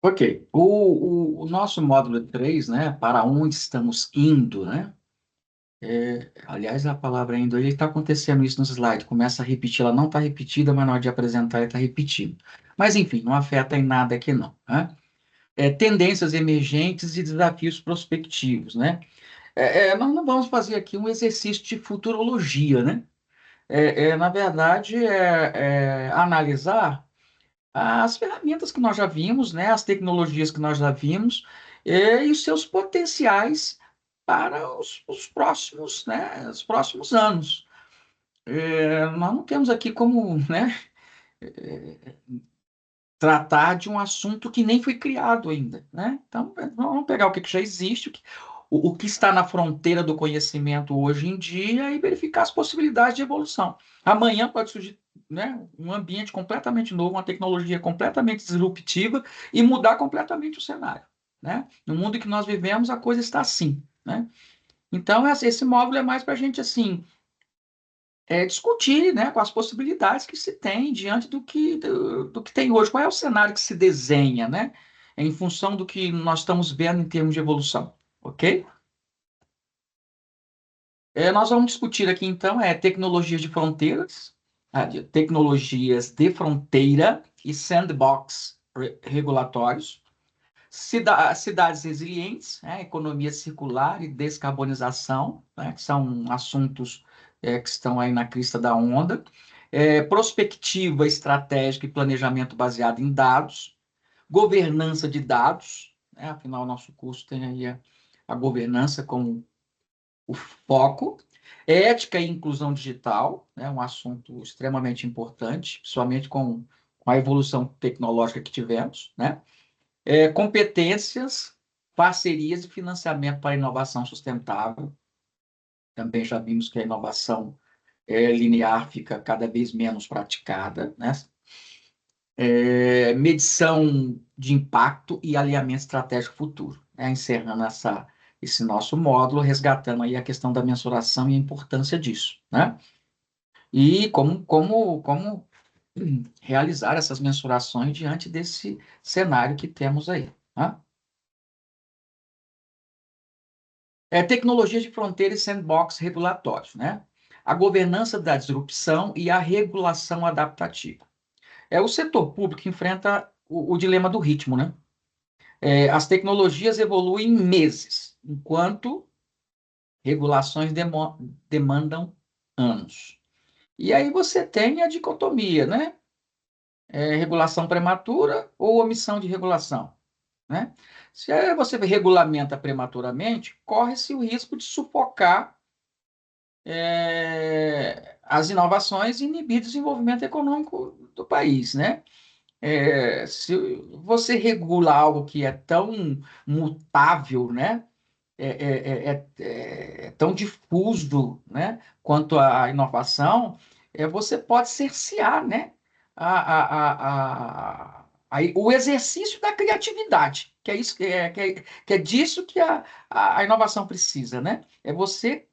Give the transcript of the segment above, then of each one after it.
Ok. O nosso módulo 3, né, para onde estamos indo, né? Aliás, a palavra indo, ele está acontecendo isso no slide, começa a repetir, ela não está repetida, mas na hora de apresentar, ele está repetindo. Mas, enfim, não afeta em nada aqui, não, né? Tendências emergentes e desafios prospectivos, né? Nós não vamos fazer aqui um exercício de futurologia, né? Na verdade, analisar as ferramentas que nós já vimos, né, as tecnologias que nós já vimos, e os seus potenciais para os próximos, né, os próximos anos. Nós não temos aqui como, né, tratar de um assunto que nem foi criado ainda, né? Então, vamos pegar o que já existe, o que está na fronteira do conhecimento hoje em dia e verificar as possibilidades de evolução. Amanhã pode surgir, né, um ambiente completamente novo, uma tecnologia completamente disruptiva e mudar completamente o cenário, né? No mundo que nós vivemos, a coisa está assim, né? Então, esse módulo é mais para a gente, assim, discutir, né, com as possibilidades que se tem diante do que tem hoje. Qual é o cenário que se desenha, né, em função do que nós estamos vendo em termos de evolução, ok? Nós vamos discutir aqui, então, tecnologias de fronteiras, tecnologias de fronteira e sandbox regulatórios, cidades resilientes, né, economia circular e descarbonização, né, que são assuntos que estão aí na crista da onda, prospectiva estratégica e planejamento baseado em dados, governança de dados, né, afinal, nosso curso tem aí a governança como o foco, ética e inclusão digital, né, um assunto extremamente importante, principalmente com a evolução tecnológica que tivemos, né? Competências, parcerias e financiamento para inovação sustentável. Também já vimos que a inovação linear fica cada vez menos praticada, né? Medição de impacto e alinhamento estratégico futuro, né? Encerrando esse nosso módulo, resgatando aí a questão da mensuração e a importância disso, né? E como realizar essas mensurações diante desse cenário que temos aí, né? Tecnologia de fronteira e sandbox regulatórios, né? A governança da disrupção e a regulação adaptativa. O setor público enfrenta o dilema do ritmo, né? As tecnologias evoluem em meses, enquanto regulações demandam anos. E aí você tem a dicotomia, né? Regulação prematura ou omissão de regulação, né? Se você regulamenta prematuramente, corre-se o risco de sufocar as inovações e inibir o desenvolvimento econômico do país, né? Se você regula algo que é tão mutável, né? É tão difuso, né? Quanto à inovação, você pode cercear, né? O exercício da criatividade, que é isso que é disso que a inovação precisa, né? É você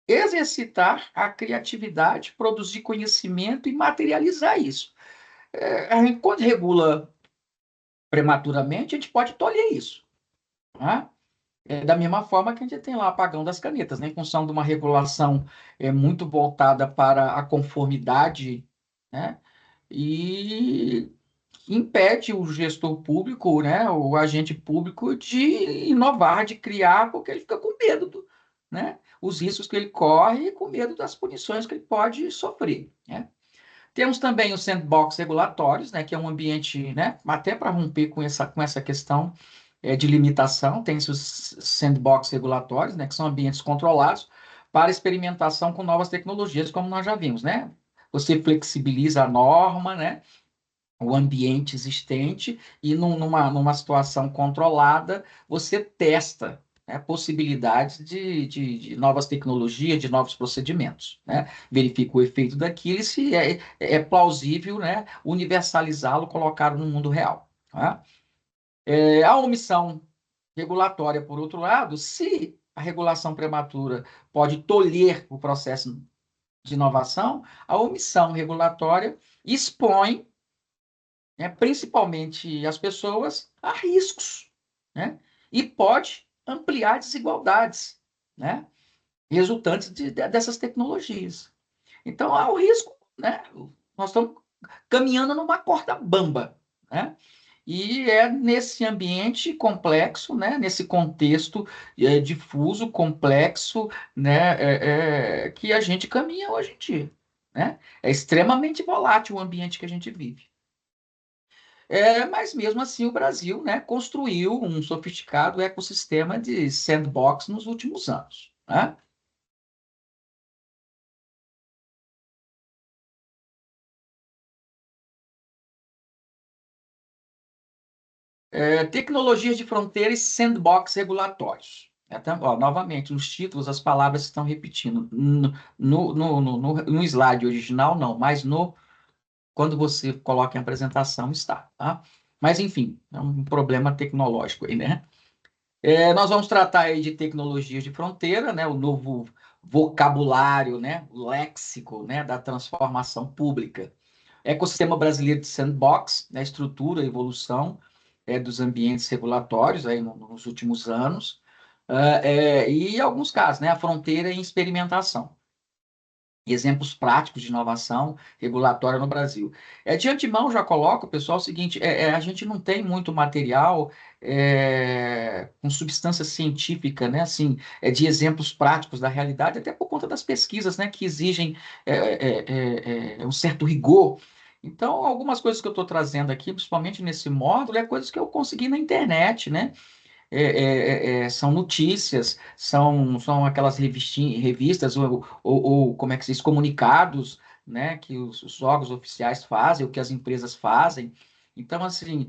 exercitar a criatividade, produzir conhecimento e materializar isso. A gente, quando regula prematuramente, a gente pode tolher isso, né? Da mesma forma que a gente tem lá o apagão das canetas, né? Em função de uma regulação muito voltada para a conformidade, né? E impede o gestor público, né? O agente público de inovar, de criar, porque ele fica com medo né? Os riscos que ele corre e com medo das punições que ele pode sofrer, né? Temos também os sandbox regulatórios, né, que é um ambiente, né, até para romper com essa questão de limitação, tem os sandbox regulatórios, né, que são ambientes controlados para experimentação com novas tecnologias, como nós já vimos, né? Você flexibiliza a norma, né, o ambiente existente e numa situação controlada, você testa, né, possibilidades de novas tecnologias, de novos procedimentos, né? Verifica o efeito daquilo e se é plausível, né, universalizá-lo, colocá-lo no mundo real, tá? A omissão regulatória, por outro lado, se a regulação prematura pode tolher o processo de inovação, a omissão regulatória expõe né, principalmente as pessoas, a riscos, né? E pode ampliar desigualdades, né, resultantes dessas tecnologias. Então, há o risco, né? Nós estamos caminhando numa corda bamba, né? E é nesse ambiente complexo, né? Nesse contexto difuso, complexo, né? Que a gente caminha hoje em dia, né? É extremamente volátil o ambiente que a gente vive. Mas mesmo assim o Brasil, né, construiu um sofisticado ecossistema de sandbox nos últimos anos, né? Tecnologias de fronteira e sandbox regulatórios. Ó, novamente, nos títulos as palavras estão repetindo. No slide original, não, mas quando você coloca em apresentação, está, tá? Mas, enfim, é um problema tecnológico aí, né? Nós vamos tratar aí de tecnologias de fronteira, né? O novo vocabulário, né? O léxico, né? Da transformação pública. Ecossistema brasileiro de sandbox, né? Estrutura, evolução dos ambientes regulatórios aí nos últimos anos, e em alguns casos, né? A fronteira em experimentação. Exemplos práticos de inovação regulatória no Brasil. De antemão, já coloco, pessoal, o seguinte: a gente não tem muito material com substância científica, né, assim, de exemplos práticos da realidade, até por conta das pesquisas, né, que exigem um certo rigor. Então, algumas coisas que eu estou trazendo aqui, principalmente nesse módulo, é coisas que eu consegui na internet, né? São notícias, são aquelas revistas ou como é que se diz, comunicados, né, que os órgãos oficiais fazem, o que as empresas fazem. Então, assim,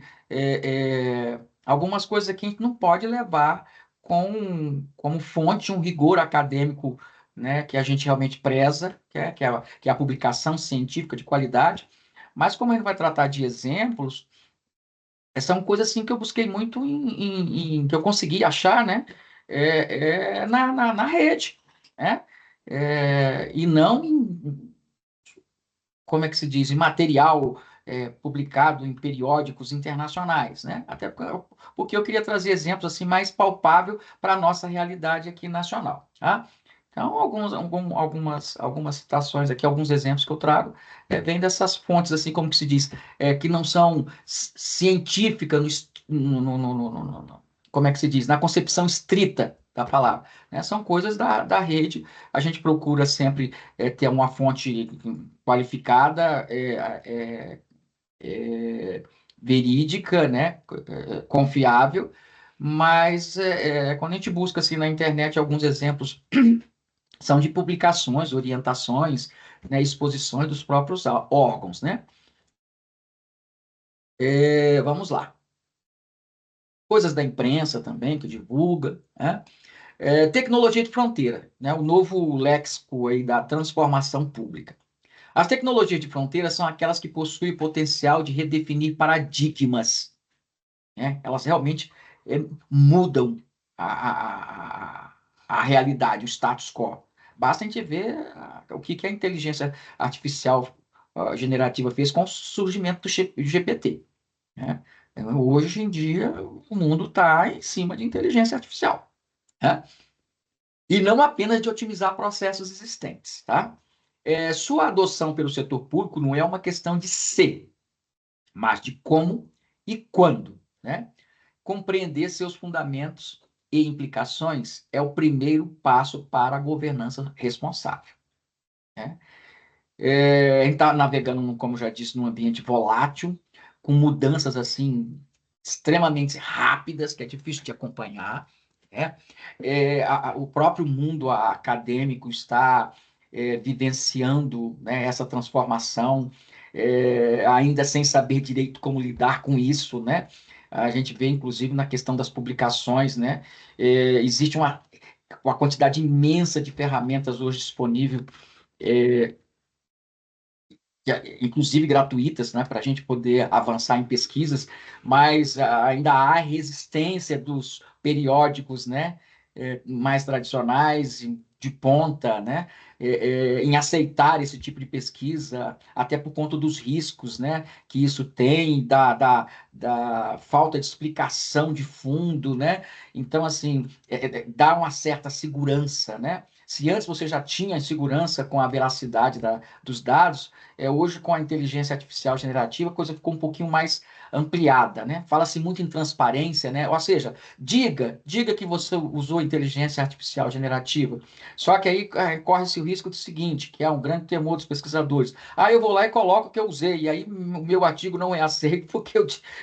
algumas coisas aqui a gente não pode levar como fonte um rigor acadêmico, né, que a gente realmente preza, que é a publicação científica de qualidade. Mas como a gente vai tratar de exemplos, são coisas assim que eu busquei muito que eu consegui achar, né? Na rede, né? E não como é que se diz, em material publicado em periódicos internacionais, né? Até porque eu queria trazer exemplos assim mais palpável para a nossa realidade aqui nacional, tá? Então, algumas citações aqui, alguns exemplos que eu trago, vêm dessas fontes, assim como que se diz, que não são científicas como é que se diz, na concepção estrita da palavra, né? São coisas da rede. A gente procura sempre ter uma fonte qualificada, verídica, né? Confiável, mas quando a gente busca assim na internet alguns exemplos são de publicações, orientações, né, exposições dos próprios órgãos, né? Vamos lá. Coisas da imprensa também, que divulga, né? Tecnologia de fronteira, né? O novo léxico aí da transformação pública. As tecnologias de fronteira são aquelas que possuem potencial de redefinir paradigmas, né? Elas realmente mudam a, a, a realidade, o status quo. Basta a gente ver o que a inteligência artificial generativa fez com o surgimento do GPT, né? Hoje em dia, o mundo está em cima de inteligência artificial, né? E não apenas de otimizar processos existentes, tá? Sua adoção pelo setor público não é uma questão de se, mas de como e quando, né? Compreender seus fundamentos e implicações é o primeiro passo para a governança responsável, né? A gente está navegando, como já disse, num ambiente volátil, com mudanças assim extremamente rápidas, que é difícil de acompanhar, né? O próprio mundo acadêmico está vivenciando, né, essa transformação, ainda sem saber direito como lidar com isso, né? A gente vê, inclusive, na questão das publicações, né? Existe uma quantidade imensa de ferramentas hoje disponível, é, inclusive gratuitas, né, para a gente poder avançar em pesquisas, mas ainda há resistência dos periódicos, né, mais tradicionais, de ponta, né, em aceitar esse tipo de pesquisa, até por conta dos riscos, né, que isso tem, da falta de explicação de fundo, né? Então, assim, dá uma certa segurança, né? Se antes você já tinha segurança com a veracidade dos dados, hoje com a inteligência artificial generativa a coisa ficou um pouquinho mais ampliada, né? Fala-se muito em transparência, né? Ou seja, diga que você usou inteligência artificial generativa. Só que aí corre-se o risco do seguinte, que é um grande temor dos pesquisadores. Ah, eu vou lá e coloco que eu usei, e aí o meu artigo não é aceito porque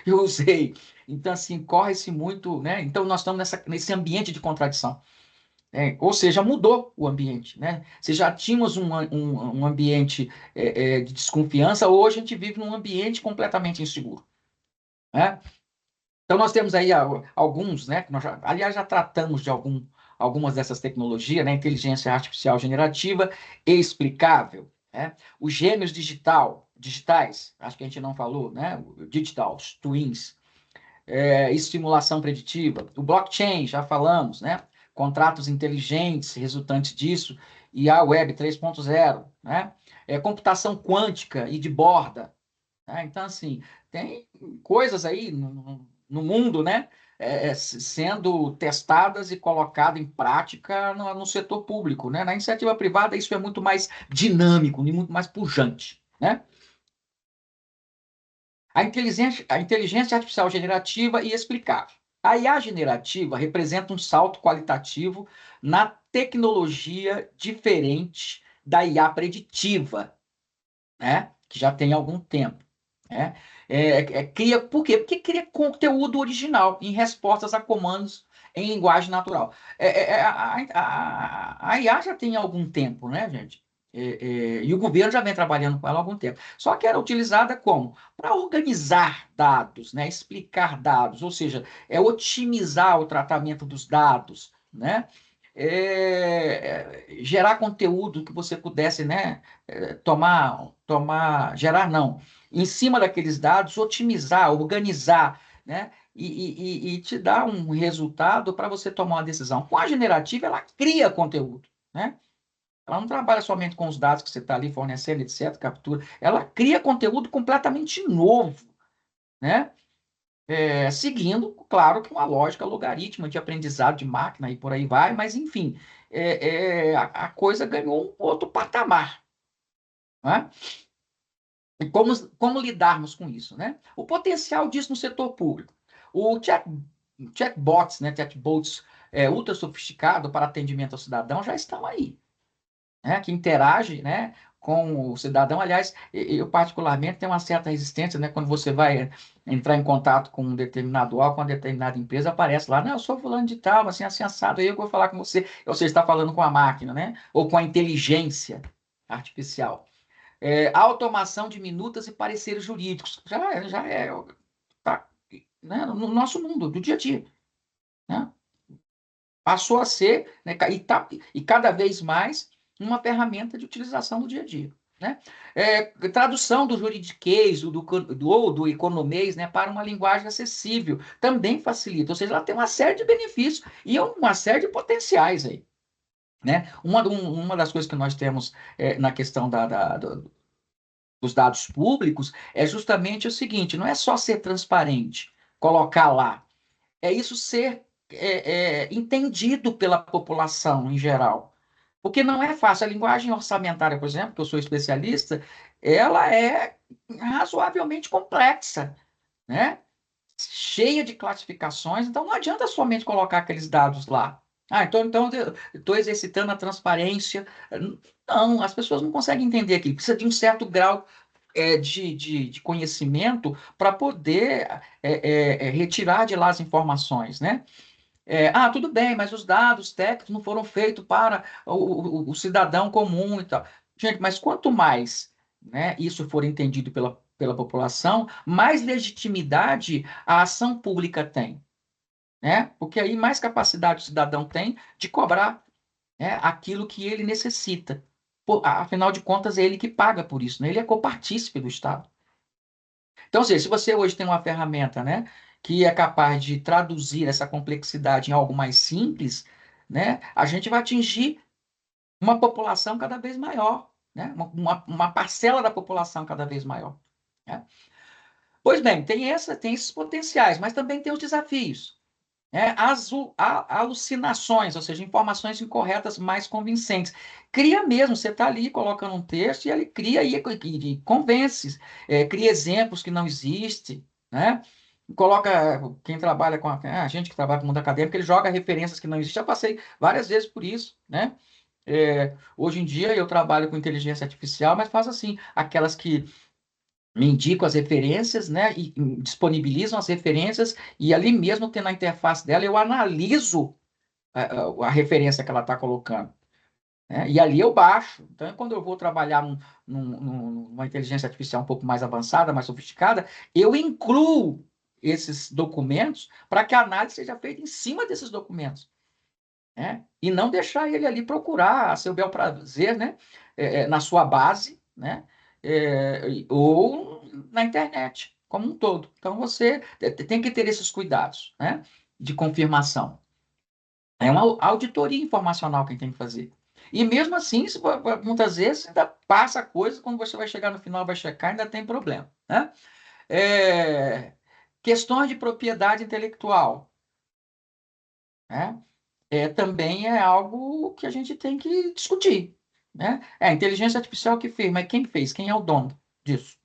eu usei. Então, assim, corre-se muito, né? Então, nós estamos nesse ambiente de contradição. Ou seja, mudou o ambiente, né? Se já tínhamos um ambiente de desconfiança, hoje a gente vive num ambiente completamente inseguro, né? Então, nós temos aí alguns, né? Que aliás, já tratamos de algumas dessas tecnologias, né? Inteligência artificial generativa e explicável, né? Os gêmeos digitais, acho que a gente não falou, né? Digital twins, estimulação preditiva, o blockchain, já falamos, né? Contratos inteligentes resultantes disso, e a Web 3.0, né? Computação quântica e de borda, né? Então, assim, tem coisas aí no mundo, né? Sendo testadas e colocadas em prática no setor público, né? Na iniciativa privada, isso é muito mais dinâmico e muito mais pujante, né? A inteligência artificial generativa e explicável. A IA generativa representa um salto qualitativo na tecnologia diferente da IA preditiva, né? Que já tem algum tempo, né? Por quê? Porque cria conteúdo original em respostas a comandos em linguagem natural. A IA já tem algum tempo, né, gente? E o governo já vem trabalhando com ela há algum tempo. Só que era utilizada como? Para organizar dados, né? Explicar dados, ou seja, otimizar o tratamento dos dados, né? Gerar conteúdo que você pudesse, né? Gerar não, em cima daqueles dados, otimizar, organizar, né? E te dar um resultado para você tomar uma decisão. Com a generativa, ela cria conteúdo, né? Ela não trabalha somente com os dados que você está ali fornecendo, etc., captura. Ela cria conteúdo completamente novo, né? Seguindo, claro, que uma lógica logarítmica de aprendizado de máquina e por aí vai, mas, enfim, a coisa ganhou um outro patamar, né? E como lidarmos com isso, né? O potencial disso no setor público. O chatbots, né, chatbots ultra sofisticado para atendimento ao cidadão já estão aí, né? Que interage, né, com o cidadão. Aliás, eu particularmente tenho uma certa resistência, né, quando você vai entrar em contato com um determinado órgão, com uma determinada empresa, aparece lá, não, eu sou fulano de tal, assim, assim, assado, aí eu vou falar com você. Ou você está falando com a máquina, né? Ou com a inteligência artificial. Automação de minutas e pareceres jurídicos. Já tá, né, no nosso mundo, do dia a dia, né? Passou a ser, né, e cada vez mais uma ferramenta de utilização do dia a dia, né? Tradução do juridiquês ou do economês, né, para uma linguagem acessível também facilita. Ou seja, ela tem uma série de benefícios e uma série de potenciais aí, né? Uma das coisas que nós temos na questão dos dados públicos é justamente o seguinte: não é só ser transparente, colocar lá, é isso ser entendido pela população em geral. Porque não é fácil. A linguagem orçamentária, por exemplo, que eu sou especialista, ela é razoavelmente complexa, né? Cheia de classificações, então não adianta somente colocar aqueles dados lá. Então eu estou exercitando a transparência. Não, as pessoas não conseguem entender aquilo. Precisa de um certo grau de conhecimento para poder retirar de lá as informações, né? Tudo bem, mas os dados técnicos não foram feitos para o cidadão comum e tal. Gente, mas quanto mais, né, isso for entendido pela população, mais legitimidade a ação pública tem, né? Porque aí mais capacidade o cidadão tem de cobrar, né, aquilo que ele necessita. Afinal de contas, é ele que paga por isso, né? Ele é copartícipe do Estado. Então, ou seja, se você hoje tem uma ferramenta, né, que é capaz de traduzir essa complexidade em algo mais simples, né, a gente vai atingir uma população cada vez maior, né? Uma parcela da população cada vez maior, né? Pois bem, tem esses potenciais, mas também tem os desafios, né? Alucinações, ou seja, informações incorretas mais convincentes. Cria mesmo, você está ali colocando um texto e ele cria e convence, cria exemplos que não existem, né? Coloca quem trabalha com a gente que trabalha com o mundo acadêmico, ele joga referências que não existem. Já passei várias vezes por isso, né? Hoje em dia eu trabalho com inteligência artificial, mas faço assim, aquelas que me indicam as referências, né, e disponibilizam as referências, e ali mesmo, tendo a interface dela, eu analiso a referência que ela está colocando, né, e ali eu baixo. Então, quando eu vou trabalhar numa inteligência artificial um pouco mais avançada, mais sofisticada, eu incluo esses documentos para que a análise seja feita em cima desses documentos, né? E não deixar ele ali procurar a seu bel prazer, né? Na sua base, né? Ou na internet, como um todo. Então, você tem que ter esses cuidados, né? De confirmação. É uma auditoria informacional que tem que fazer. E mesmo assim, muitas vezes ainda passa coisa, quando você vai chegar no final, vai checar, ainda tem problema, né? É, Questões de propriedade intelectual, né? Também é algo que a gente tem que discutir, né? É a inteligência artificial que fez, mas quem fez? Quem é o dono disso,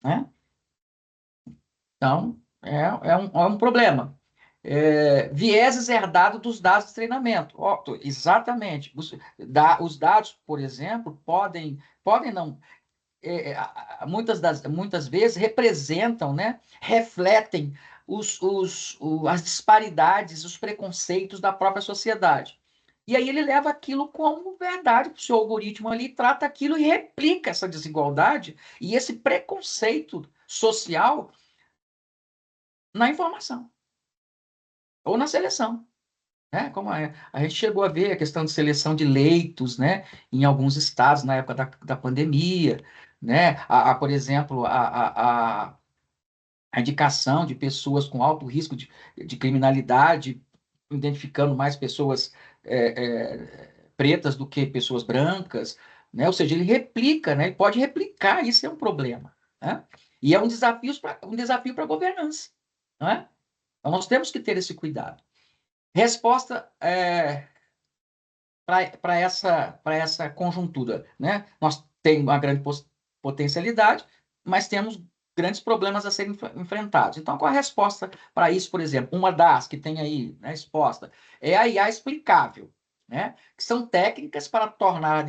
né? Então, é um problema. Vieses herdados dos dados de treinamento. Exatamente. Os dados, por exemplo, podem não, muitas vezes representam, né, refletem as disparidades, os preconceitos da própria sociedade. E aí ele leva aquilo como verdade, o seu algoritmo ali trata aquilo e replica essa desigualdade e esse preconceito social na informação ou na seleção. Né? Como a gente chegou a ver a questão de seleção de leitos, né, em alguns estados na época da pandemia, né? Por exemplo, a indicação de pessoas com alto risco de criminalidade, identificando mais pessoas pretas do que pessoas brancas, né? Ou seja, ele replica, né? Ele pode replicar, isso é um problema, né? E é um desafio para a governança, não é? Então, nós temos que ter esse cuidado. Resposta para essa conjuntura, né? Nós temos uma grande potencialidade, mas temos grandes problemas a serem enfrentados. Então, qual a resposta para isso, por exemplo? Uma das que tem aí, né, exposta, é a IA explicável, né? Que são técnicas para tornar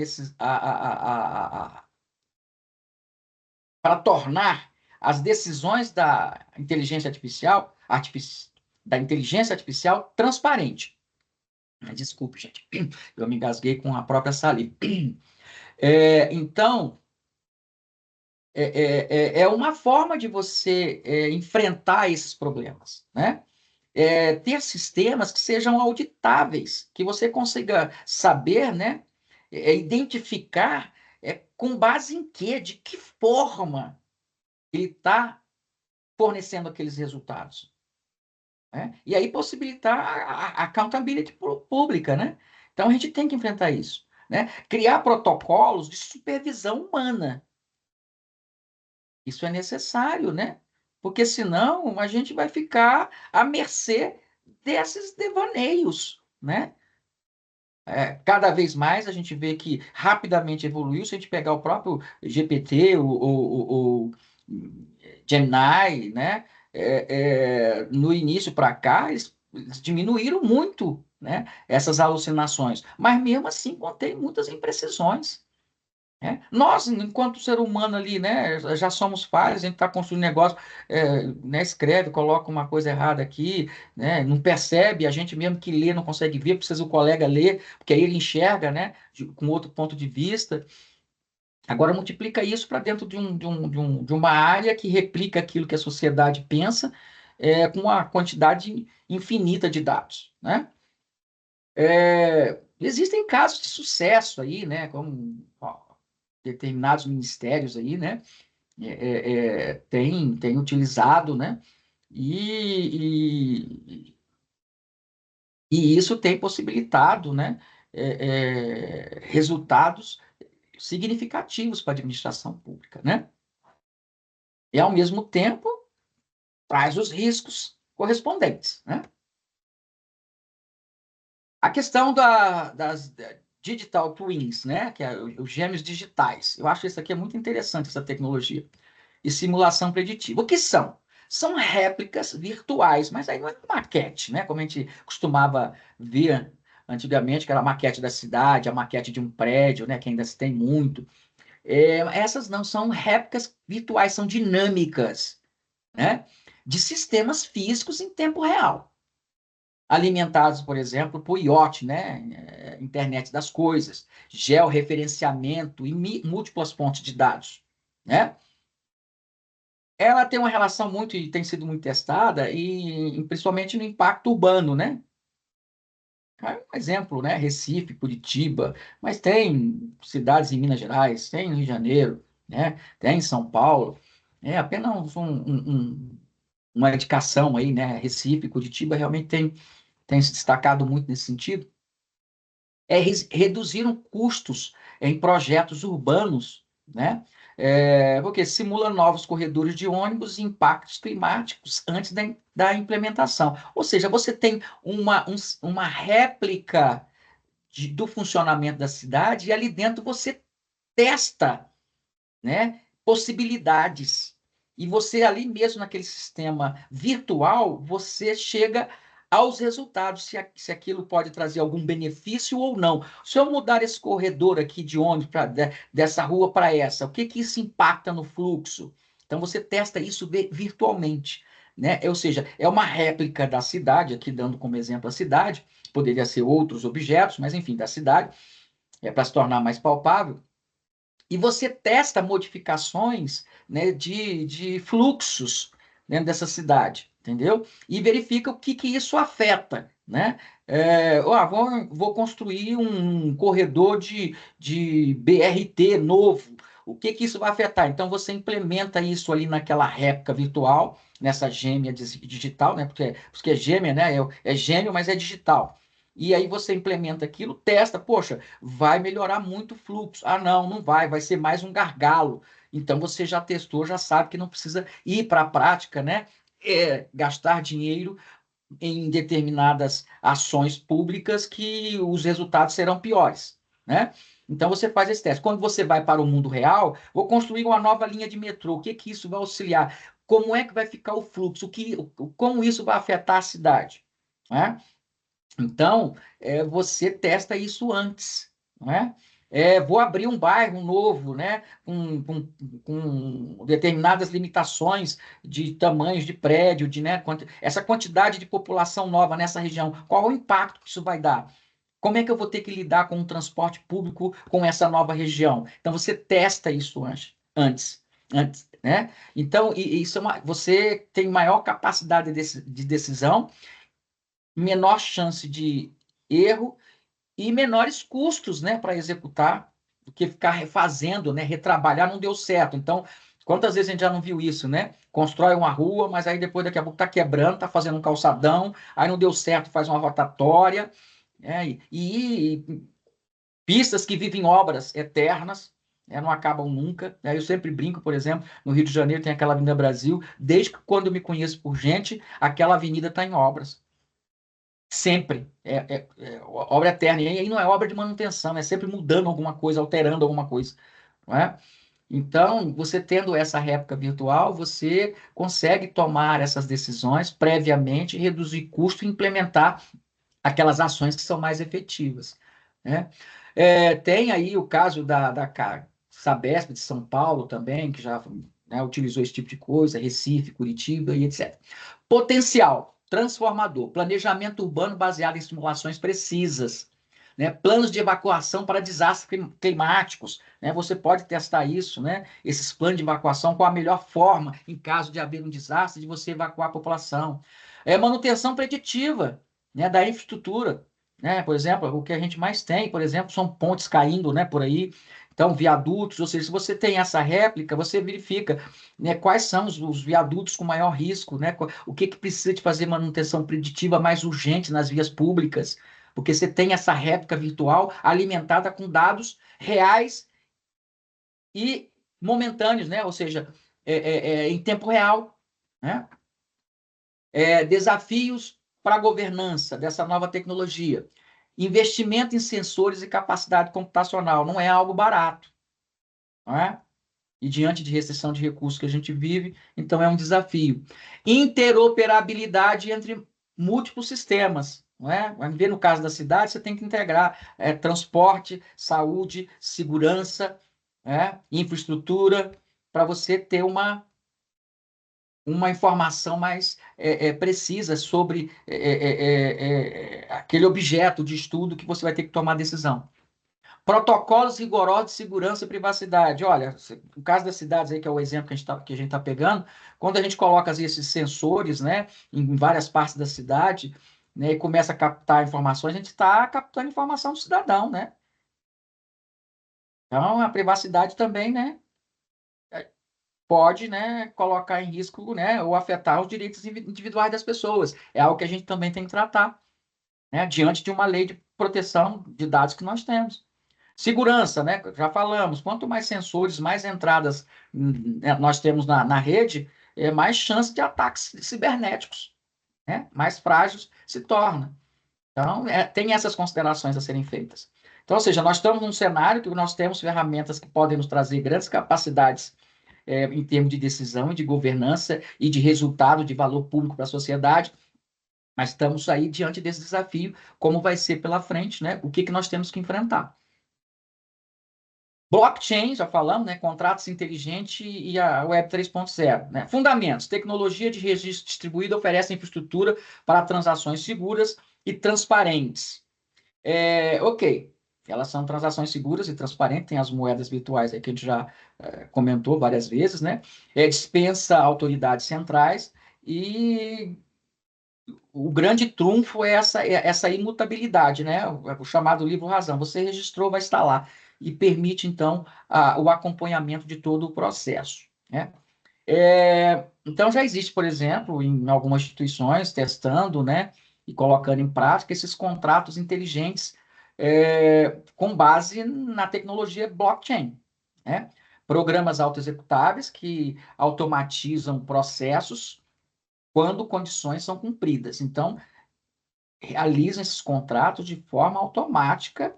as decisões da inteligência artificial transparente. Desculpe, gente, eu me engasguei com a própria saliva. Então, é uma forma de você enfrentar esses problemas, né? Ter sistemas que sejam auditáveis, que você consiga saber, né? Identificar com base em quê, de que forma ele está fornecendo aqueles resultados, né? E aí possibilitar a accountability pública, né? Então a gente tem que enfrentar isso, né? Criar protocolos de supervisão humana. Isso é necessário, né? Porque senão a gente vai ficar à mercê desses devaneios, né? Cada vez mais a gente vê que rapidamente evoluiu. Se a gente pegar o próprio GPT, o Gemini, né? No início para cá, eles diminuíram muito, né? Essas alucinações. Mas mesmo assim contém muitas imprecisões. Nós, enquanto ser humano ali, né, já somos falhos, a gente está construindo negócio, né, escreve, coloca uma coisa errada aqui, né, não percebe, a gente mesmo que lê não consegue ver, precisa o colega ler, porque aí ele enxerga, né, com outro ponto de vista. Agora multiplica isso para dentro de uma área que replica aquilo que a sociedade pensa, com uma quantidade infinita de dados, né? Existem casos de sucesso aí, né, como determinados ministérios aí, né, tem utilizado, né, e, e isso tem possibilitado, né, resultados significativos para a administração pública, né? E, ao mesmo tempo, traz os riscos correspondentes, né? A questão das digital twins, né? Que é os gêmeos digitais. Eu acho isso aqui é muito interessante, essa tecnologia. E simulação preditiva. O que são? São réplicas virtuais, mas aí não é maquete, né? Como a gente costumava ver antigamente, que era a maquete da cidade, a maquete de um prédio, né? Que ainda se tem muito. Essas não são réplicas virtuais, são dinâmicas, né? De sistemas físicos em tempo real, alimentados, por exemplo, por IoT, né? Internet das coisas, georreferenciamento e múltiplas fontes de dados, né? Ela tem uma relação muito, e tem sido muito testada, principalmente no impacto urbano, né? Um exemplo, né? Recife, Curitiba, mas tem cidades em Minas Gerais, tem no Rio de Janeiro, né? Tem em São Paulo. É apenas uma indicação aí, né? Recife, Curitiba realmente tem se destacado muito nesse sentido. Reduziram custos em projetos urbanos, né? Porque simula novos corredores de ônibus e impactos climáticos antes da implementação. Ou seja, você tem uma réplica do funcionamento da cidade e ali dentro você testa, né, possibilidades. E você ali mesmo naquele sistema virtual, você chega aos resultados, se aquilo pode trazer algum benefício ou não. Se eu mudar esse corredor aqui de ônibus dessa rua para essa, o que que isso impacta no fluxo? Então você testa isso virtualmente, né? Ou seja, é uma réplica da cidade, aqui dando como exemplo a cidade, poderia ser outros objetos, mas enfim, da cidade, para se tornar mais palpável. E você testa modificações, né, de fluxos dentro dessa cidade, entendeu? E verifica o que isso afeta, né? Vou construir um corredor de BRT novo. O que isso vai afetar? Então, você implementa isso ali naquela réplica virtual, nessa gêmea digital, né? Porque é gêmea, né? É gêmeo, mas é digital. E aí você implementa aquilo, testa, poxa, vai melhorar muito o fluxo. Ah, não, não vai, vai ser mais um gargalo. Então você já testou, já sabe que não precisa ir para a prática, né? Gastar dinheiro em determinadas ações públicas que os resultados serão piores, né? Então você faz esse teste. Quando você vai para o mundo real, vou construir uma nova linha de metrô. O que que isso vai auxiliar? Como é que vai ficar o fluxo? Como isso vai afetar a cidade? Né? Então, você testa isso antes, né? Vou abrir um bairro novo, né? Com determinadas limitações de tamanhos de prédio, né? Essa quantidade de população nova nessa região, qual o impacto que isso vai dar? Como é que eu vou ter que lidar com o transporte público com essa nova região? Então, você testa isso antes, né? Então, isso você tem maior capacidade de decisão, menor chance de erro e menores custos, né, para executar, do que ficar refazendo, né, retrabalhar, não deu certo. Então, quantas vezes a gente já não viu isso, né? Constrói uma rua, mas aí depois daqui a pouco está quebrando, está fazendo um calçadão, aí não deu certo, faz uma rotatória, né? E pistas que vivem obras eternas, né, não acabam nunca. Né? Eu sempre brinco, por exemplo, no Rio de Janeiro tem aquela Avenida Brasil, desde que quando eu me conheço por gente, aquela avenida está em obras. Sempre. É obra eterna. E aí não é obra de manutenção, é sempre mudando alguma coisa, alterando alguma coisa. Não é? Então, você tendo essa réplica virtual, você consegue tomar essas decisões previamente, reduzir custo e implementar aquelas ações que são mais efetivas. Né? Tem aí o caso da Sabesp de São Paulo também, que já, né, utilizou esse tipo de coisa, Recife, Curitiba e etc. Potencial transformador, planejamento urbano baseado em simulações precisas, né? Planos de evacuação para desastres climáticos, né? Você pode testar isso, né? Esses planos de evacuação, qual a melhor forma, em caso de haver um desastre, de você evacuar a população. Manutenção preditiva, né, da infraestrutura, né? Por exemplo, o que a gente mais tem, por exemplo, são pontes caindo, né, por aí. Então, viadutos, ou seja, se você tem essa réplica, você verifica, né, quais são os viadutos com maior risco, né, o que precisa de fazer manutenção preditiva mais urgente nas vias públicas, porque você tem essa réplica virtual alimentada com dados reais e momentâneos, né? Ou seja, em tempo real, né? Desafios para a governança dessa nova tecnologia. Investimento em sensores e capacidade computacional não é algo barato, não é? E diante de restrição de recursos que a gente vive, então é um desafio. Interoperabilidade entre múltiplos sistemas, não é? Vai ver no caso da cidade, você tem que integrar transporte, saúde, segurança, infraestrutura, para você ter uma informação mais precisa sobre aquele objeto de estudo que você vai ter que tomar decisão. Protocolos rigorosos de segurança e privacidade. Olha, no caso das cidades aí, que é o exemplo que a gente tá pegando, quando a gente coloca assim, esses sensores, né, em várias partes da cidade, né, e começa a captar informações, a gente está captando informação do cidadão, né? Então, a privacidade também, né, pode, né, colocar em risco, né, ou afetar os direitos individuais das pessoas. É algo que a gente também tem que tratar, né, diante de uma lei de proteção de dados que nós temos. Segurança, né? Já falamos, quanto mais sensores, mais entradas nós temos na rede, mais chance de ataques cibernéticos, né? Mais frágeis se torna. Então, tem essas considerações a serem feitas. Então, ou seja, nós estamos num cenário que nós temos ferramentas que podem nos trazer grandes capacidades em termos de decisão e de governança e de resultado de valor público para a sociedade, mas estamos aí diante desse desafio, como vai ser pela frente, né? O que nós temos que enfrentar. Blockchain, já falamos, né? Contratos inteligentes e a Web 3.0. Né? Fundamentos. Tecnologia de registro distribuído oferece infraestrutura para transações seguras e transparentes. Ok. Elas são transações seguras e transparentes, tem as moedas virtuais aí que a gente já comentou várias vezes, né? Dispensa autoridades centrais e o grande trunfo é essa imutabilidade, né? O chamado livro-razão. Você registrou, vai estar lá. E permite, então, o acompanhamento de todo o processo, né? Então, já existe, por exemplo, em algumas instituições, testando, né? E colocando em prática esses contratos inteligentes com base na tecnologia blockchain, né? Programas autoexecutáveis que automatizam processos quando condições são cumpridas. Então, realizam esses contratos de forma automática,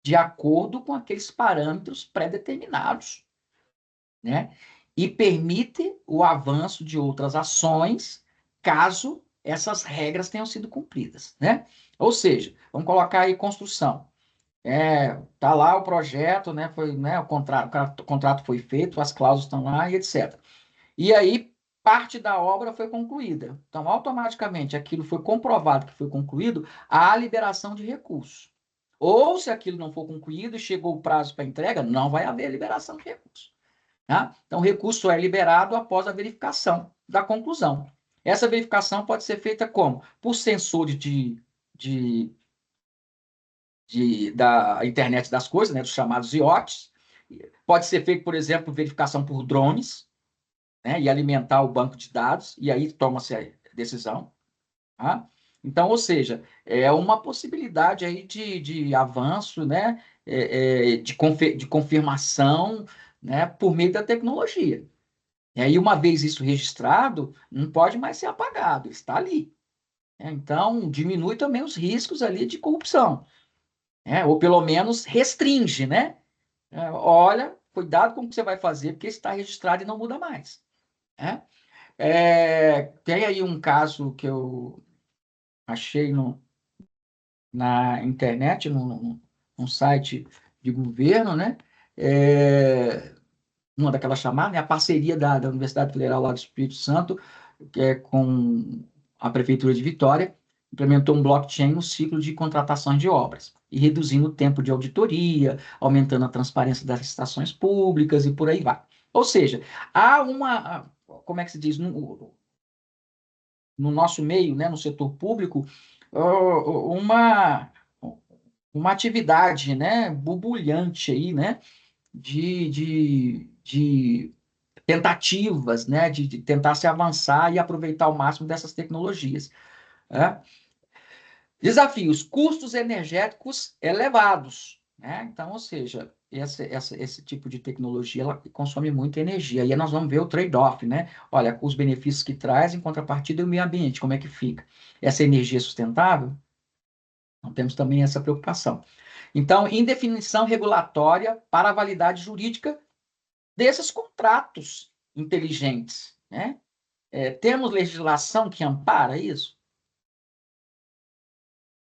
de acordo com aqueles parâmetros pré-determinados, né? E permite o avanço de outras ações, caso essas regras tenham sido cumpridas, né? Ou seja, vamos colocar aí construção. Tá lá o projeto, né? Foi, né? O contrato foi feito, as cláusulas estão lá e etc. E aí, parte da obra foi concluída. Então, automaticamente, aquilo foi comprovado que foi concluído, há liberação de recursos. Ou, se aquilo não for concluído, chegou o prazo para entrega, não vai haver liberação de recursos. Tá? Então, o recurso é liberado após a verificação da conclusão. Essa verificação pode ser feita como? Por sensores de, da internet das coisas, né, dos chamados IoTs. Pode ser feito, por exemplo, verificação por drones, né, e alimentar o banco de dados, e aí toma-se a decisão. Tá? Então, ou seja, é uma possibilidade aí de avanço, né, de confirmação, né, por meio da tecnologia. E aí, uma vez isso registrado, não pode mais ser apagado, está ali. Então, diminui também os riscos ali de corrupção, ou pelo menos restringe, né? Olha, cuidado com o que você vai fazer, porque está registrado e não muda mais. Né? Tem aí um caso que eu achei na internet, num site de governo, né? Uma daquelas chamadas, né? A parceria da Universidade Federal lá do Espírito Santo, que é com a Prefeitura de Vitória, implementou um blockchain no ciclo de contratações de obras, e reduzindo o tempo de auditoria, aumentando a transparência das licitações públicas e por aí vai. Ou seja, há como é que se diz, no nosso meio, né, no setor público, uma, uma atividade, né, borbulhante aí, né, de tentativas, né, de tentar se avançar e aproveitar ao máximo dessas tecnologias. Né? Desafios, custos energéticos elevados, né? Então, ou seja, esse tipo de tecnologia ela consome muita energia. E aí nós vamos ver o trade-off, né? Olha, os benefícios que traz em contrapartida e o meio ambiente, como é que fica? Essa energia é sustentável? Então, temos também essa preocupação. Então, indefinição regulatória para a validade jurídica desses contratos inteligentes, né? Temos legislação que ampara isso?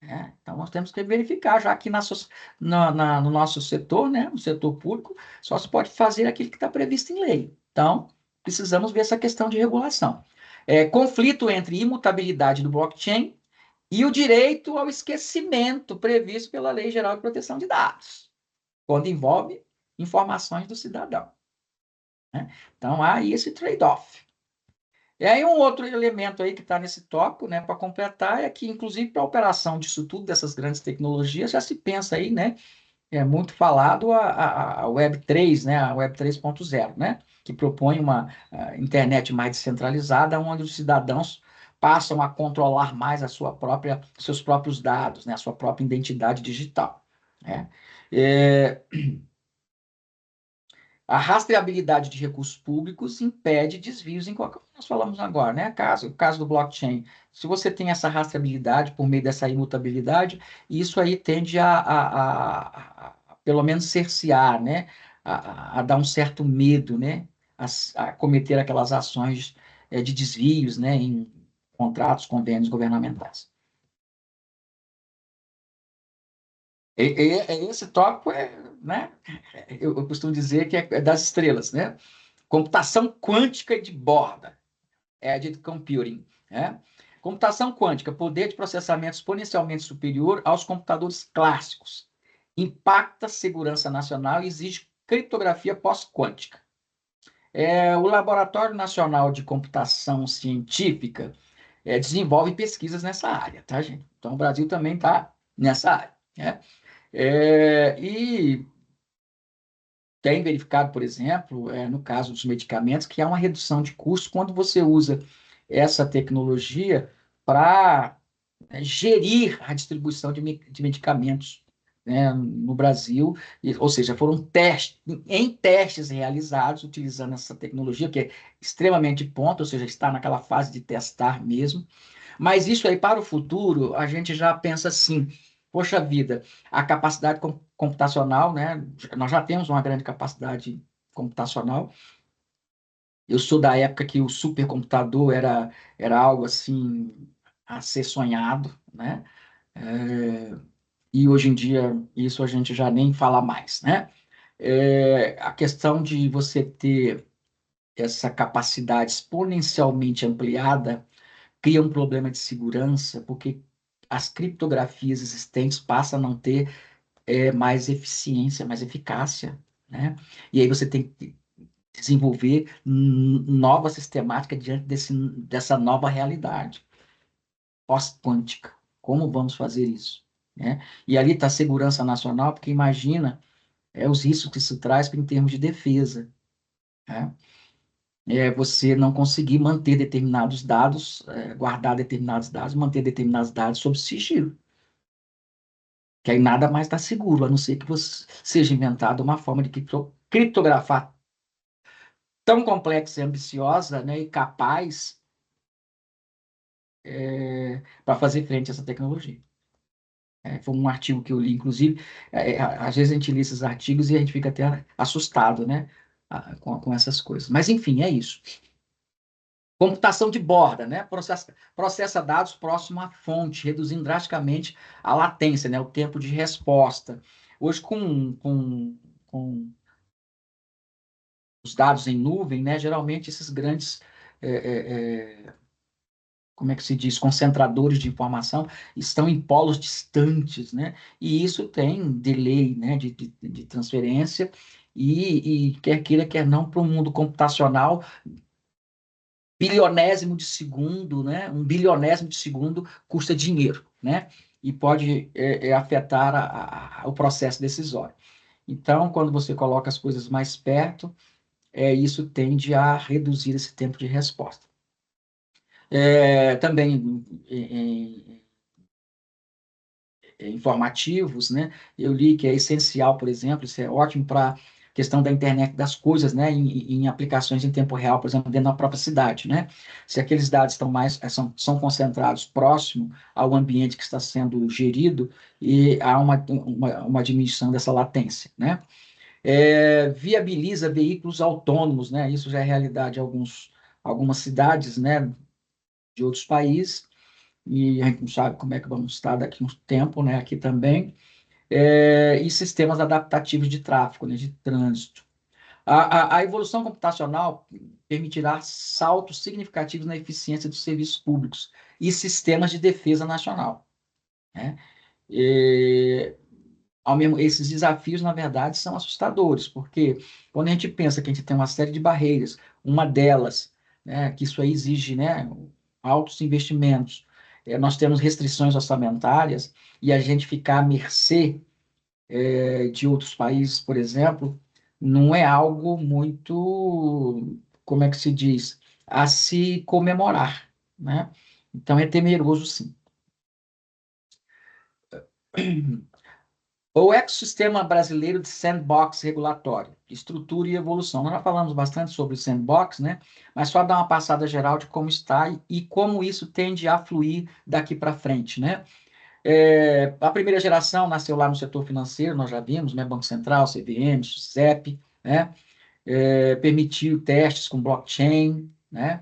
Então, nós temos que verificar, já que no nosso setor, né, no setor público, só se pode fazer aquilo que está previsto em lei. Então, precisamos ver essa questão de regulação. Conflito entre imutabilidade do blockchain e o direito ao esquecimento previsto pela Lei Geral de Proteção de Dados, quando envolve informações do cidadão, né? Então, há aí esse trade-off. E aí um outro elemento aí que está nesse tópico, né, para completar, é que, inclusive, para a operação disso tudo, dessas grandes tecnologias, já se pensa aí, né, é muito falado a Web3, né, a Web 3.0, né, que propõe uma internet mais descentralizada, onde os cidadãos passam a controlar mais seus próprios dados, né, a sua própria identidade digital, né. É, a rastreabilidade de recursos públicos impede desvios em qualquer. Nós falamos agora, né? O caso do blockchain. Se você tem essa rastreabilidade por meio dessa imutabilidade, isso aí tende pelo menos, cercear, né? A dar um certo medo, né? A cometer aquelas ações de desvios, né? Em contratos, convênios governamentais. Esse tópico né? Eu costumo dizer que é das estrelas, né? Computação quântica de borda, edge computing, né? Computação quântica, poder de processamento exponencialmente superior aos computadores clássicos. Impacta a segurança nacional e exige criptografia pós-quântica. O Laboratório Nacional de Computação Científica desenvolve pesquisas nessa área, tá, gente? Então, o Brasil também está nessa área, né? E tem verificado, por exemplo, no caso dos medicamentos, que há uma redução de custo quando você usa essa tecnologia para gerir a distribuição de medicamentos, né, no Brasil, ou seja, foram testes realizados utilizando essa tecnologia, que é extremamente de ponta, ou seja, está naquela fase de testar mesmo. Mas isso aí, para o futuro, a gente já pensa assim, poxa vida, a capacidade computacional, né? Nós já temos uma grande capacidade computacional. Eu sou da época que o supercomputador era algo assim a ser sonhado, né? E hoje em dia isso a gente já nem fala mais, né? A questão de você ter essa capacidade exponencialmente ampliada cria um problema de segurança, porque as criptografias existentes passam a não ter mais eficiência, mais eficácia, né? E aí você tem que desenvolver nova sistemática diante dessa nova realidade pós-quântica. Como vamos fazer isso, né? E ali está a segurança nacional, porque imagina os riscos que isso traz em termos de defesa, né? Você não conseguir manter determinados dados, guardar determinados dados, manter determinados dados sob sigilo. Que aí nada mais está seguro, a não ser que seja inventada uma forma de criptografar tão complexa e ambiciosa, né, e capaz para fazer frente a essa tecnologia. Foi um artigo que eu li, inclusive, às vezes a gente lê esses artigos e a gente fica até assustado, né, com essas coisas. Mas, enfim, é isso. Computação de borda, né? Processa dados próximo à fonte, reduzindo drasticamente a latência, né? O tempo de resposta. Hoje, com os dados em nuvem, né? Geralmente esses grandes, é, como é que se diz, concentradores de informação estão em polos distantes, né? E isso tem delay, né? De transferência e quer queira, quer não, para o mundo computacional bilionésimo de segundo, né? Um bilionésimo de segundo custa dinheiro, né? E pode afetar o processo decisório. Então, quando você coloca as coisas mais perto, isso tende a reduzir esse tempo de resposta. Também informativos, né? Eu li que é essencial, por exemplo, isso é ótimo para questão da internet das coisas, né, em aplicações em tempo real, por exemplo, dentro da própria cidade, né? Se aqueles dados estão são concentrados próximo ao ambiente que está sendo gerido, e há uma diminuição dessa latência, né? Viabiliza veículos autônomos, né? Isso já é realidade em algumas cidades, né, de outros países, e a gente não sabe como é que vamos estar daqui a um tempo, né, aqui também. E sistemas adaptativos de tráfego, né, de trânsito. A evolução computacional permitirá saltos significativos na eficiência dos serviços públicos e sistemas de defesa nacional, né? E, esses desafios, na verdade, são assustadores, porque quando a gente pensa que a gente tem uma série de barreiras, uma delas, né, que isso aí exige, né, altos investimentos, nós temos restrições orçamentárias e a gente ficar à mercê de outros países, por exemplo, não é algo muito, como é que se diz, a se comemorar, né? Então é temeroso, sim. O ecossistema brasileiro de sandbox regulatório, estrutura e evolução. Nós já falamos bastante sobre sandbox, né? Mas só dar uma passada geral de como está e como isso tende a fluir daqui para frente, né? A primeira geração nasceu lá no setor financeiro, nós já vimos, né? Banco Central, CVM, SUSEP, né? Permitiu testes com blockchain, né?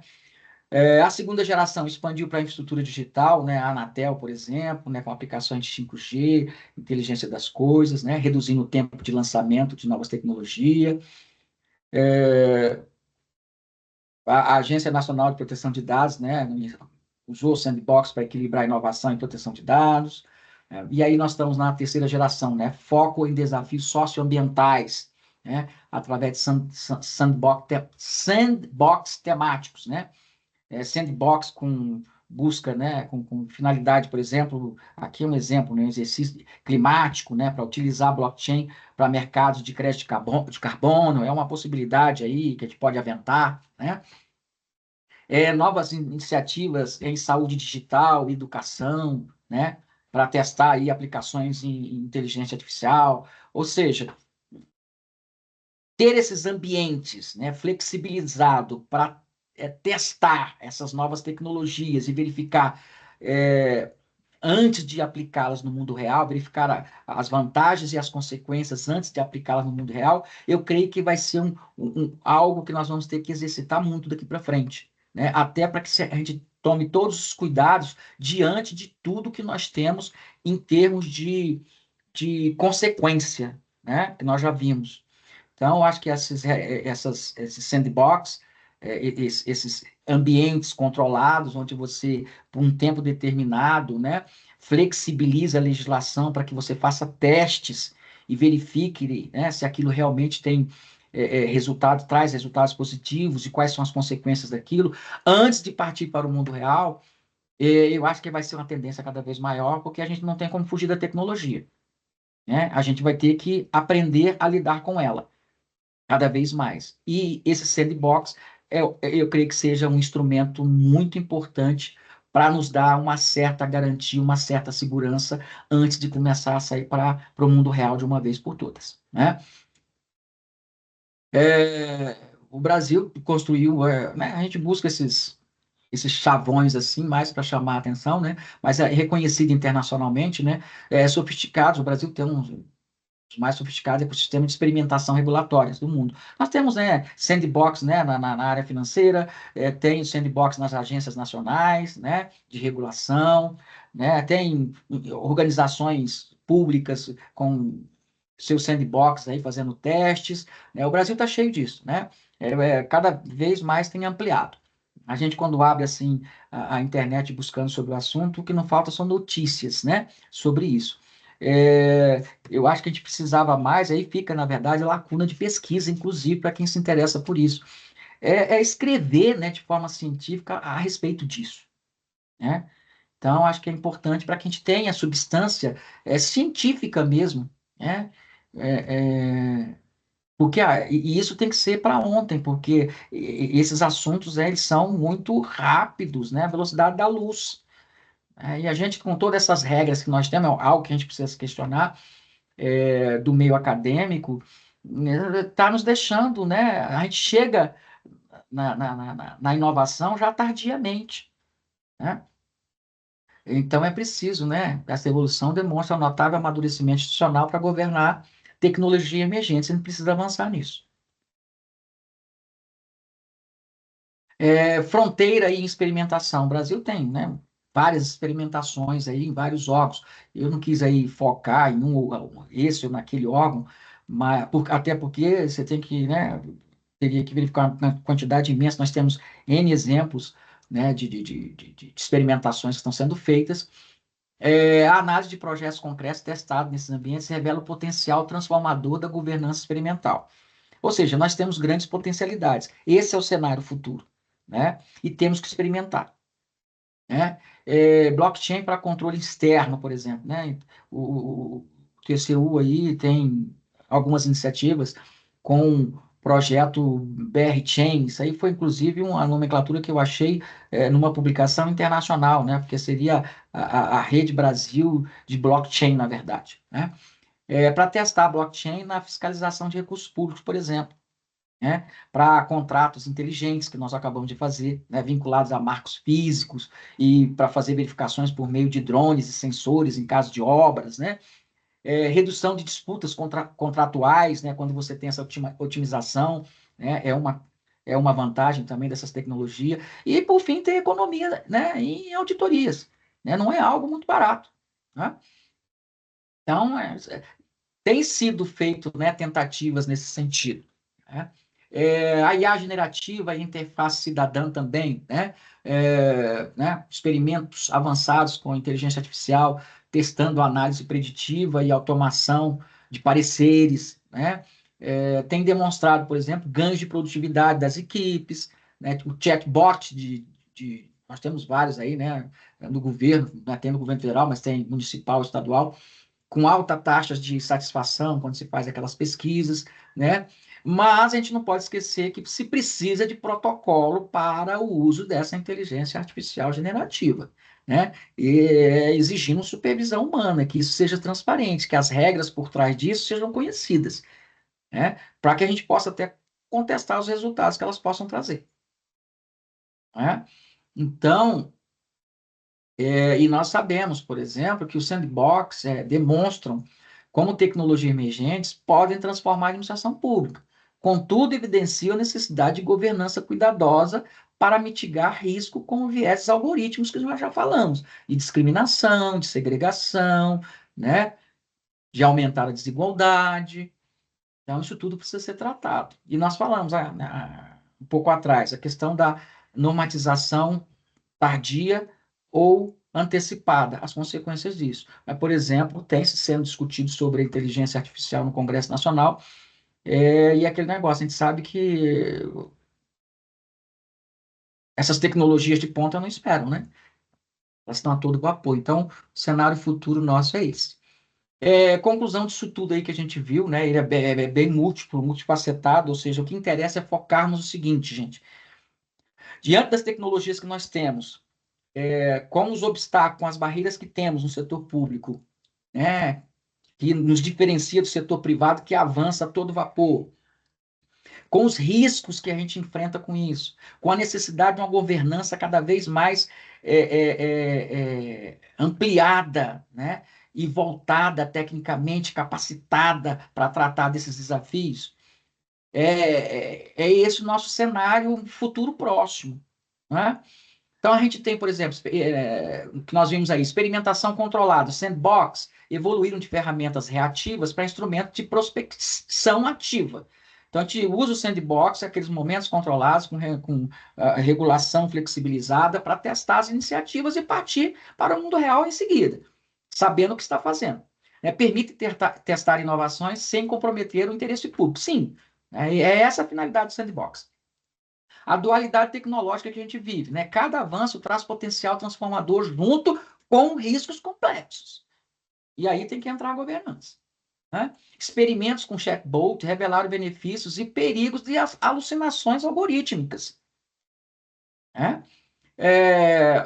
A segunda geração expandiu para a infraestrutura digital, né? A Anatel, por exemplo, né? Com aplicações de 5G, inteligência das coisas, né? Reduzindo o tempo de lançamento de novas tecnologias. A Agência Nacional de Proteção de Dados, né? Usou o sandbox para equilibrar a inovação e proteção de dados. E aí nós estamos na terceira geração, né? Foco em desafios socioambientais, né? Através de sandbox temáticos, né? Sandbox com busca, né, com finalidade, por exemplo, aqui é um exemplo, né, um exercício climático, né, para utilizar blockchain para mercados de crédito de carbono, é uma possibilidade aí que a gente pode aventar, né? Novas iniciativas em saúde digital, educação, né, para testar aí aplicações em inteligência artificial, ou seja, ter esses ambientes, né, flexibilizado para testar essas novas tecnologias e verificar, é, antes de aplicá-las no mundo real, verificar as vantagens e as consequências antes de aplicá-las no mundo real, eu creio que vai ser algo que nós vamos ter que exercitar muito daqui para frente, né? Até para que a gente tome todos os cuidados diante de tudo que nós temos em termos de consequência, né? Que nós já vimos. Então, eu acho que esses sandbox, esses ambientes controlados, onde você, por um tempo determinado, né, flexibiliza a legislação para que você faça testes e verifique, né, se aquilo realmente tem traz resultados positivos e quais são as consequências daquilo, antes de partir para o mundo real, eu acho que vai ser uma tendência cada vez maior, porque a gente não tem como fugir da tecnologia, né? A gente vai ter que aprender a lidar com ela cada vez mais. E esse sandbox, eu creio que seja um instrumento muito importante para nos dar uma certa garantia, uma certa segurança antes de começar a sair para o mundo real de uma vez por todas, né? O Brasil construiu, né, a gente busca esses chavões assim, mais para chamar a atenção, né? Mas é reconhecido internacionalmente, né? Sofisticados. O Brasil tem os mais sofisticados ecossistemas de experimentação regulatórias do mundo. Nós temos, né, sandbox, né, na área financeira, tem o sandbox nas agências nacionais, né, de regulação, né, tem organizações públicas com seus sandbox aí fazendo testes, né, o Brasil está cheio disso, né, cada vez mais tem ampliado. A gente, quando abre assim a internet buscando sobre o assunto, o que não falta são notícias, né, sobre isso. Eu acho que a gente precisava mais, aí fica, na verdade, lacuna de pesquisa, inclusive, para quem se interessa por isso. Escrever, né, de forma científica a respeito disso, né? Então, acho que é importante para que a gente tenha substância científica mesmo, né? Porque e isso tem que ser para ontem, porque esses assuntos eles são muito rápidos, né? A velocidade da luz. E a gente, com todas essas regras que nós temos, é algo que a gente precisa se questionar, do meio acadêmico, está nos deixando, né? A gente chega na inovação já tardiamente, né? Então é preciso, né? Essa evolução demonstra um notável amadurecimento institucional para governar tecnologia emergente. A gente precisa avançar nisso. Fronteira e experimentação. O Brasil tem, né, várias experimentações aí em vários órgãos. Eu não quis aí focar em esse ou naquele órgão, mas até porque você tem que, né, teria que verificar uma quantidade imensa. Nós temos N exemplos, né, de experimentações que estão sendo feitas. A análise de projetos concretos testados nesses ambientes revela o potencial transformador da governança experimental. Ou seja, nós temos grandes potencialidades. Esse é o cenário futuro, né? E temos que experimentar, né? Blockchain para controle externo, por exemplo, né? O TCU aí tem algumas iniciativas com projeto BR-Chain. Isso aí foi, inclusive, uma nomenclatura que eu achei numa publicação internacional, né? Porque seria a Rede Brasil de blockchain, na verdade, né? Para testar a blockchain na fiscalização de recursos públicos, por exemplo, né, para contratos inteligentes que nós acabamos de fazer, né, vinculados a marcos físicos e para fazer verificações por meio de drones e sensores em caso de obras, né, redução de disputas contratuais, né, quando você tem essa otimização, né, é uma vantagem também dessas tecnologias, e por fim ter economia, né, em auditorias, né, não é algo muito barato, né? Então, tem sido feito, né, tentativas nesse sentido, né? A IA generativa, a interface cidadã também, né? Experimentos avançados com inteligência artificial, testando análise preditiva e automação de pareceres, né? Tem demonstrado, por exemplo, ganhos de produtividade das equipes, né? O chatbot nós temos vários aí, né? No governo, né? Tem no governo federal, mas tem municipal, estadual, com alta taxa de satisfação quando se faz aquelas pesquisas, né? Mas a gente não pode esquecer que se precisa de protocolo para o uso dessa inteligência artificial generativa, né? E exigindo supervisão humana, que isso seja transparente, que as regras por trás disso sejam conhecidas, né? Para que a gente possa até contestar os resultados que elas possam trazer, né? Então, e nós sabemos, por exemplo, que os sandbox demonstram como tecnologias emergentes podem transformar a administração pública. Contudo, evidenciam a necessidade de governança cuidadosa para mitigar risco com vieses algorítmicos que nós já falamos, de discriminação, de segregação, né, de aumentar a desigualdade. Então, isso tudo precisa ser tratado. E nós falamos um pouco atrás, a questão da normatização tardia ou antecipada, as consequências disso. Mas, por exemplo, tem se sendo discutido sobre a inteligência artificial no Congresso Nacional, e aquele negócio, a gente sabe que essas tecnologias de ponta não esperam, né? Elas estão a todo vapor. Então, o cenário futuro nosso é esse. Conclusão disso tudo aí que a gente viu, né? Ele é bem múltiplo, multifacetado, ou seja, o que interessa é focarmos o seguinte, gente. Diante das tecnologias que nós temos, com os obstáculos, com as barreiras que temos no setor público, né, que nos diferencia do setor privado, que avança a todo vapor, com os riscos que a gente enfrenta com isso, com a necessidade de uma governança cada vez mais ampliada, né, e voltada tecnicamente, capacitada para tratar desses desafios. É esse o nosso cenário futuro próximo, né? Então, a gente tem, por exemplo, o que nós vimos aí, experimentação controlada, sandbox, evoluíram de ferramentas reativas para instrumentos de prospecção ativa. Então, a gente usa o sandbox, aqueles momentos controlados, com regulação flexibilizada, para testar as iniciativas e partir para o mundo real em seguida, sabendo o que está fazendo. Permite testar inovações sem comprometer o interesse público. Sim, é essa a finalidade do sandbox. A dualidade tecnológica que a gente vive, né? Cada avanço traz potencial transformador junto com riscos complexos. E aí tem que entrar a governança, né? Experimentos com chatbot revelaram benefícios e perigos de alucinações algorítmicas, né?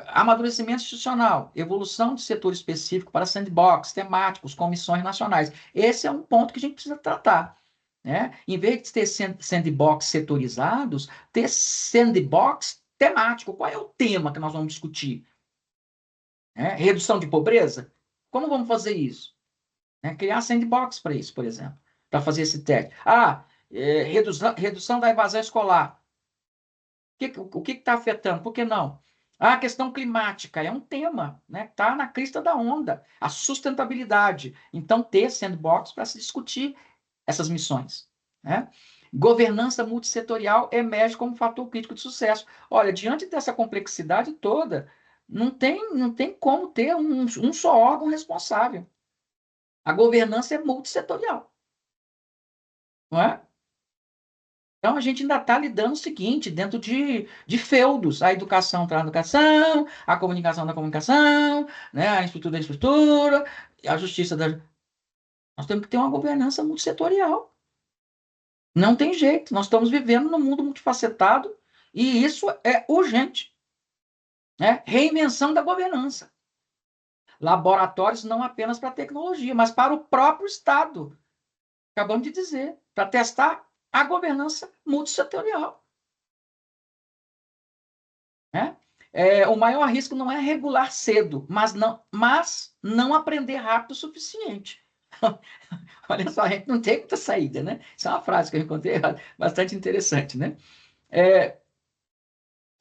Amadurecimento institucional, evolução de setor específico para sandbox, temáticos, comissões nacionais. Esse é um ponto que a gente precisa tratar, né? Em vez de ter sandbox setorizados, ter sandbox temático. Qual é o tema que nós vamos discutir? Redução de pobreza? Como vamos fazer isso? Criar sandbox para isso, por exemplo, para fazer esse teste. Redução da evasão escolar. O que está afetando? Por que não? A questão climática é um tema, né? Está na crista da onda. A sustentabilidade. Então, ter sandbox para se discutir essas missões, né? Governança multissetorial emerge como fator crítico de sucesso. Olha, diante dessa complexidade toda, não tem como ter um só órgão responsável. A governança é multissetorial, não é? Então, a gente ainda está lidando o seguinte, dentro de feudos. A educação está na educação, a comunicação da comunicação, né? A infraestrutura da infraestrutura, a justiça da... Nós temos que ter uma governança multissetorial. Não tem jeito. Nós estamos vivendo num mundo multifacetado e isso é urgente, né? Reinvenção da governança. Laboratórios não apenas para tecnologia, mas para o próprio Estado. Acabamos de dizer, para testar a governança multissetorial. Né? O maior risco não é regular cedo, mas não aprender rápido o suficiente. Olha só, a gente não tem muita saída, né? Isso é uma frase que eu encontrei bastante interessante, né?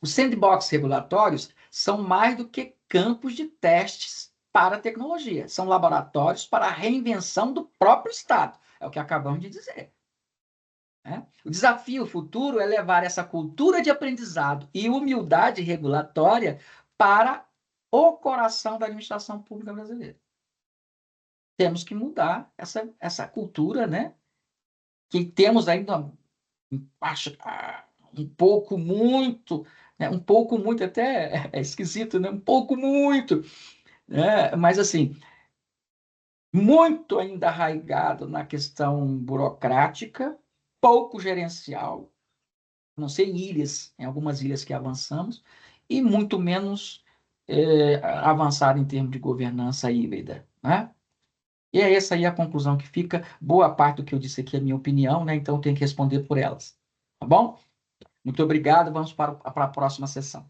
Os sandbox regulatórios são mais do que campos de testes para a tecnologia, são laboratórios para a reinvenção do próprio Estado. É o que acabamos de dizer. O desafio futuro é levar essa cultura de aprendizado e humildade regulatória para o coração da administração pública brasileira. Temos que mudar essa cultura, né? Que temos ainda, acho, um pouco muito, né? Um pouco muito, até é esquisito, né? Um pouco muito, né? Mas assim, muito ainda arraigado na questão burocrática, pouco gerencial, não sei, em algumas ilhas que avançamos, e muito menos avançado em termos de governança híbrida, né? E é essa aí a conclusão que fica. Boa parte do que eu disse aqui é minha opinião, né? Então eu tenho que responder por elas. Tá bom? Muito obrigado. Vamos para a próxima sessão.